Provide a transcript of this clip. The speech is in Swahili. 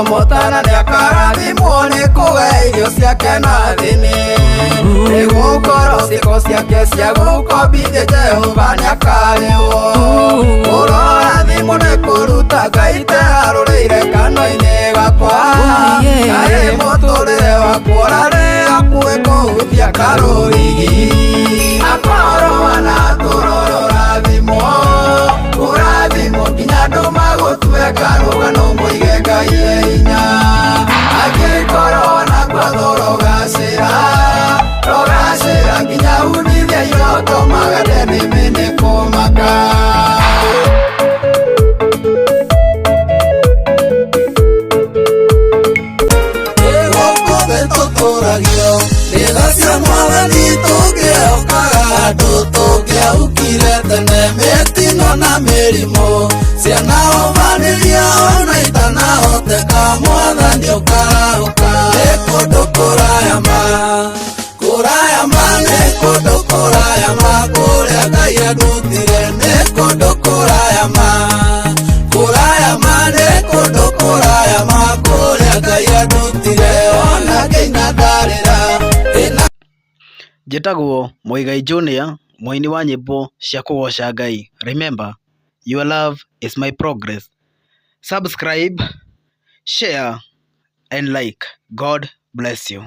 motana niakarathimwo nĩ kũgĩa irio ciake na thĩinĩ nĩgũkorwo ciĩko ciake cia gũkombithia Jehova nĩakarĩhwo ũrorathimwo nĩ kũruta Ngai teharũrĩire kanua-inĩ gakwa karĩ mũtũrĩre wakwa ũrarĩ hakuhĩ kũhutia karũrigi akorwo na tũroro ũrathimwo nginya andũ magũtue karũgano Muigai Ngai hinya angĩkorwo na kwatho rogacĩra nginya unithia iroto magade nĩmene kũmaka tũtũragio rĩtha cia Mwathani tũngĩokaga andũ tũngĩaukire tene mĩtino na mĩrimũ ciana ũmanĩria ona itanahoteka Mwathani ũkarahũka nĩ kũndũ kũraya nĩ kũndũ kũraya kũrĩa Ngai andutire nĩ kũndũ kũraya nĩ kũndũ kũraya kũrĩa Ngai andutire ona nginya ndarĩra Njĩtagwo Muigai Junior, mũini wa nyĩmbo cia kũgoca Ngai. Remember, your love is my progress. Subscribe, share and like. God bless you.